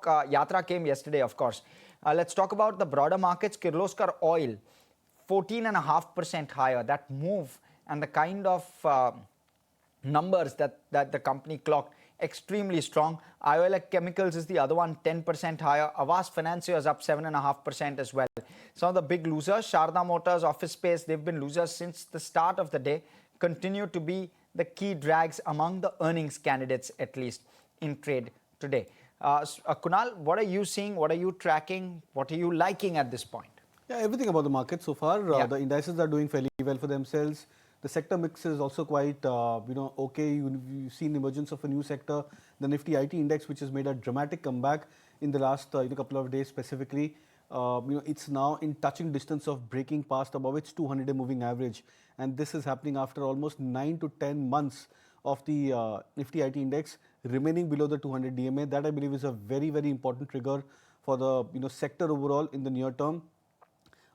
Yatra came yesterday, of course. Let's talk about the broader markets. Kirloskar Oil, 14.5% higher. That move and the kind of numbers that the company clocked, extremely strong. Iolic Chemicals is the other one, 10% higher. Avast Financiers up 7.5% as well. Some of the big losers, Tata Motors, Office Space, they've been losers since the start of the day, continue to be the key drags among the earnings candidates, at least in trade today. Kunal, what are you seeing? What are you tracking? What are you liking at this point? Yeah, everything about the market so far. The indices are doing fairly well for themselves. The sector mix is also quite, okay. You've seen emergence of a new sector, the Nifty IT index, which has made a dramatic comeback in the last couple of days specifically. It's now in touching distance of breaking past above its 200-day moving average, and this is happening after almost 9 to 10 months of the Nifty IT index remaining below the 200 DMA. That I believe is a very, very important trigger for the sector overall in the near term.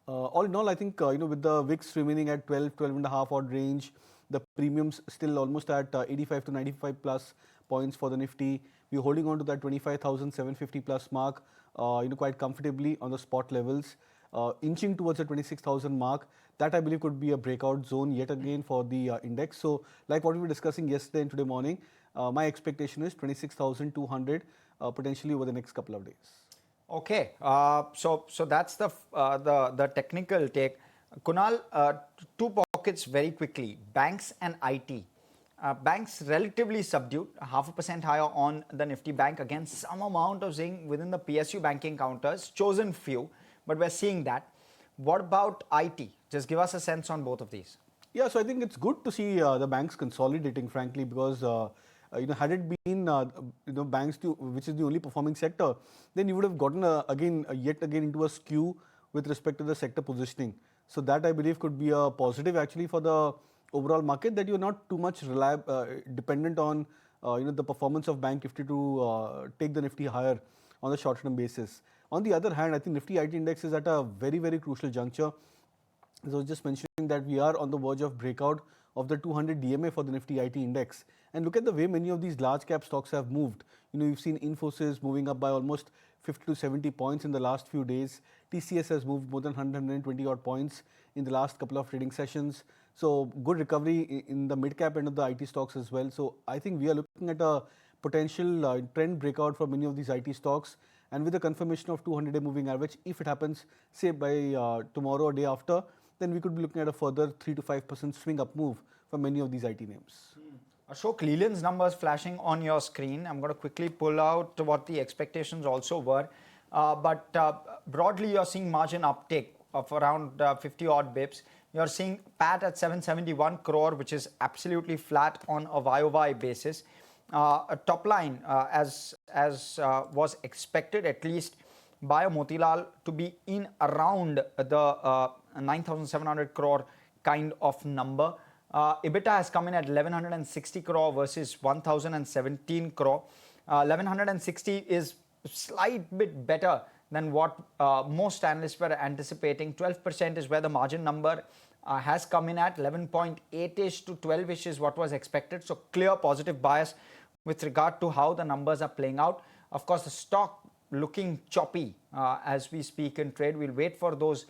All in all, I think with the VIX remaining at 12.5 odd range, the premiums still almost at 85 to 95 plus points for the Nifty. We're holding on to that 25,750 plus mark, quite comfortably on the spot levels, inching towards the 26,000 mark. That I believe could be a breakout zone yet again for the index. So, like what we were discussing yesterday and today morning, my expectation is 26,200 potentially over the next couple of days. Okay, so that's the technical take. Kunal, two pockets very quickly, banks and IT. Banks relatively subdued, 0.5% higher on the Nifty Bank, again some amount of zinc within the PSU banking counters, chosen few, but we're seeing that. What about IT? Just give us a sense on both of these. Yeah, so I think it's good to see the banks consolidating, frankly, because had it been banks which is the only performing sector, then you would have gotten yet again into a skew with respect to the sector positioning. So that I believe could be a positive actually for the overall market, that you're not too much dependent on the performance of Bank Nifty to take the Nifty higher on a short-term basis. On the other hand, I think Nifty IT index is at a very, very crucial juncture. As I was just mentioning that we are on the verge of breakout of the 200 DMA for the Nifty IT index. And look at the way many of these large cap stocks have moved. You've seen Infosys moving up by almost 50 to 70 points in the last few days. TCS has moved more than 120 odd points in the last couple of trading sessions. So good recovery in the mid cap end of the IT stocks as well. So I think we are looking at a potential trend breakout for many of these IT stocks. And with the confirmation of 200-day moving average, if it happens, say by tomorrow or day after, then we could be looking at a further 3 to 5% swing up move for many of these IT names. Ashok Leyland's numbers flashing on your screen. I'm going to quickly pull out what the expectations also were. But broadly, you're seeing margin uptake of around 50 odd bips. You're seeing PAT at 771 crore, which is absolutely flat on a YOY basis. A top line, as was expected, at least by Motilal, to be in around the 9,700 crore kind of number. EBITDA has come in at 1160 crore versus 1017 crore. 1160 is a slight bit better than what most analysts were anticipating. 12% is where the margin number has come in at. 11.8-ish to 12-ish is what was expected. So clear positive bias with regard to how the numbers are playing out. Of course, the stock looking choppy as we speak in trade. We'll wait for those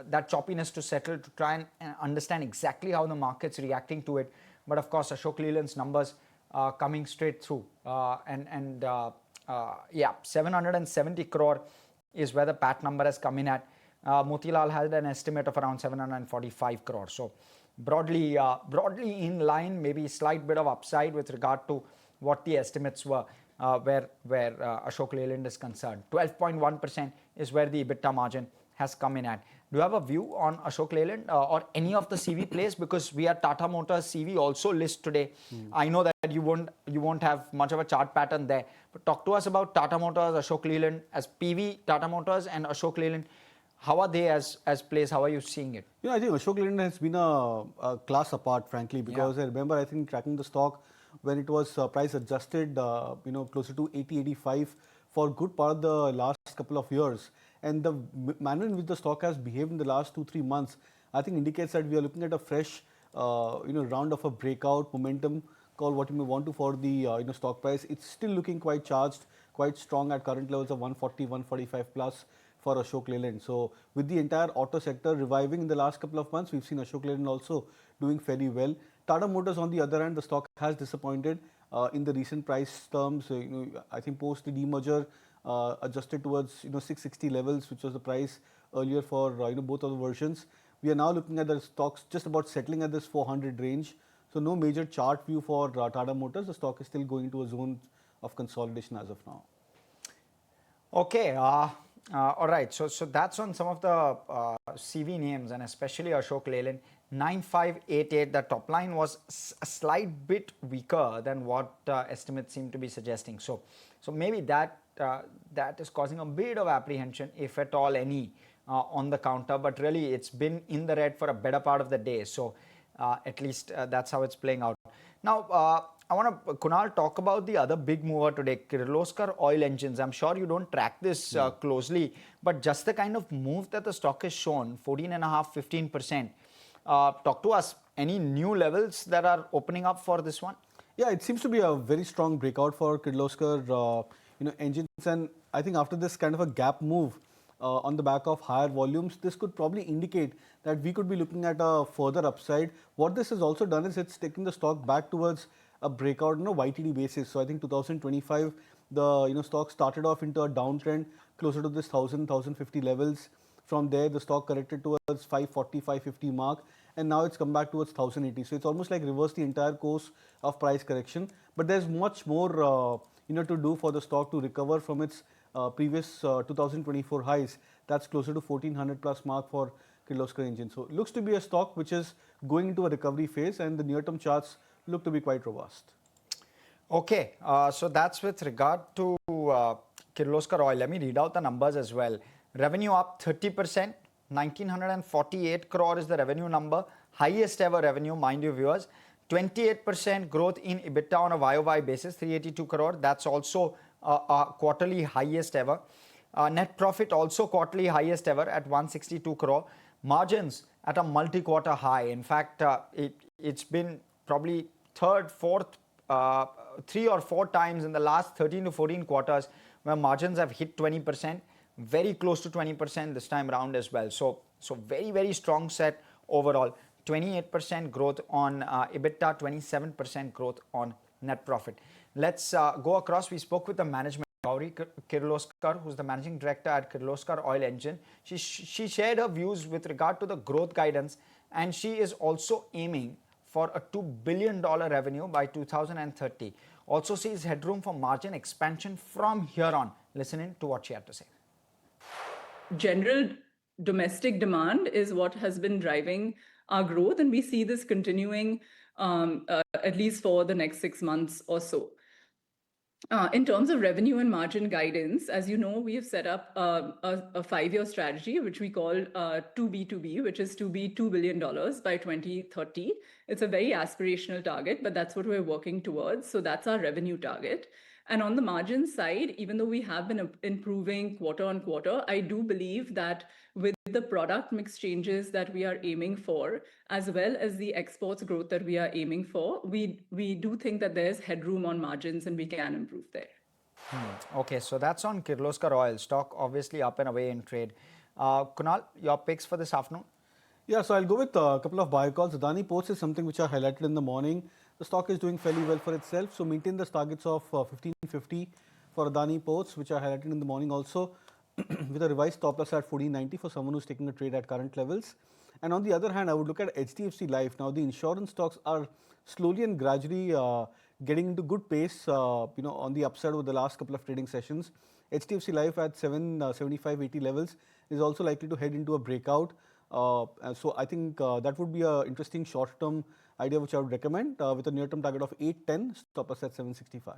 that choppiness to settle to try and understand exactly how the market's reacting to it. But of course, Ashok Leyland's numbers coming straight through. 770 crore is where the PAT number has come in at. Motilal had an estimate of around 745 crore. So broadly in line, maybe slight bit of upside with regard to what the estimates were where Ashok Leyland is concerned. 12.1% is where the EBITDA margin has come in at. Do you have a view on Ashok Leyland or any of the CV plays? Because we are Tata Motors CV also list today. I know that you won't have much of a chart pattern there. But talk to us about Tata Motors, Ashok Leyland as PV, Tata Motors and Ashok Leyland. How are they as plays? How are you seeing it? I think Ashok Leyland has been a class apart, frankly, because I remember, I think, tracking the stock when it was price adjusted, closer to 80, 85 for a good part of the last couple of years. And the manner in which the stock has behaved in the last 2-3 months, I think indicates that we are looking at a fresh, round of a breakout momentum, call what you may want to for the stock price. It's still looking quite charged, quite strong at current levels of 140, 145 plus for Ashok Leyland. So with the entire auto sector reviving in the last couple of months, we've seen Ashok Leyland also doing fairly well. Tata Motors, on the other hand, the stock has disappointed in the recent price terms. I think post the demerger, adjusted towards 660 levels, which was the price earlier for both of the versions. We are now looking at the stocks just about settling at this 400 range. So no major chart view for Tata Motors. The stock is still going into a zone of consolidation as of now. Okay, all right. So that's on some of the CV names, and especially Ashok Leyland. 9588. The top line was a slight bit weaker than what estimates seem to be suggesting. So maybe that is causing a bit of apprehension, if at all any, on the counter. But really, it's been in the red for a better part of the day. So at least that's how it's playing out. Now, I want to, Kunal, talk about the other big mover today, Kirloskar Oil Engines. I'm sure you don't track this closely, but just the kind of move that the stock has shown, 14.5%, 15%. Talk to us, any new levels that are opening up for this one? Yeah, it seems to be a very strong breakout for Kirloskar engines, and I think after this kind of a gap move on the back of higher volumes, this could probably indicate that we could be looking at a further upside. What this has also done is it's taking the stock back towards a breakout on a YTD basis. So I think 2025, the stock started off into a downtrend closer to this 1050 levels. From there, the stock corrected towards 540, 550 mark, and now it's come back towards 1080. So it's almost like reversed the entire course of price correction. But there's much more to do for the stock to recover from its previous 2024 highs. That's closer to 1400 plus mark for Kirloskar Engine. So it looks to be a stock which is going into a recovery phase, and the near-term charts look to be quite robust. Okay, so that's with regard to Kirloskar Oil. Let me read out the numbers as well. Revenue up 30%, 1948 crore is the revenue number, highest ever revenue, mind you viewers. 28% growth in EBITDA on a YOY basis, 382 crore. That's also a quarterly highest ever. Net profit also quarterly highest ever at 162 crore. Margins at a multi-quarter high. In fact, it's been probably three or four times in the last 13 to 14 quarters where margins have hit 20%, very close to 20% this time around as well. So very, very strong set overall. 28% growth on EBITDA, 27% growth on net profit. Let's go across. We spoke with the management, Gauri Kirloskar, who's the managing director at Kirloskar Oil Engine. She shared her views with regard to the growth guidance, and she is also aiming for a $2 billion revenue by 2030. Also sees headroom for margin expansion from here on. Listen in to what she had to say. General domestic demand is what has been driving our growth, and we see this continuing at least for the next 6 months or so. In terms of revenue and margin guidance, as you know, we have set up a 5-year strategy, which we call 2B2B, which is to be $2 billion by 2030. It's a very aspirational target, but that's what we're working towards. So that's our revenue target. And on the margin side, even though we have been improving quarter on quarter, I do believe that with the product mix changes that we are aiming for, as well as the exports growth that we are aiming for, we do think that there's headroom on margins and we can improve there. Okay, so that's on Kirloskar Oil. Stock obviously up and away in trade. Kunal, your picks for this afternoon? Yeah, so I'll go with a couple of buy calls. Adani Ports is something which I highlighted in the morning. The stock is doing fairly well for itself. So maintain the targets of 1550 for Adani Ports, which I highlighted in the morning also, with a revised stop loss at 1490 for someone who's taking a trade at current levels. And on the other hand, I would look at HDFC Life. Now, the insurance stocks are slowly and gradually getting into good pace, on the upside over the last couple of trading sessions. HDFC Life at 775.80 levels is also likely to head into a breakout. So I think that would be an interesting short-term idea which I would recommend with a near-term target of 810, stop us at 765.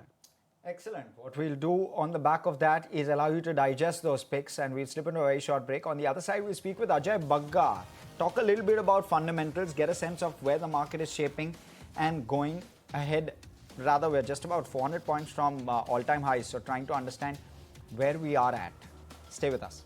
Excellent. What we'll do on the back of that is allow you to digest those picks, and we'll slip into a very short break. On the other side, we'll speak with Ajay Bagga, talk a little bit about fundamentals, get a sense of where the market is shaping and going ahead. Rather, we're just about 400 points from all-time highs, so trying to understand where we are at. Stay with us.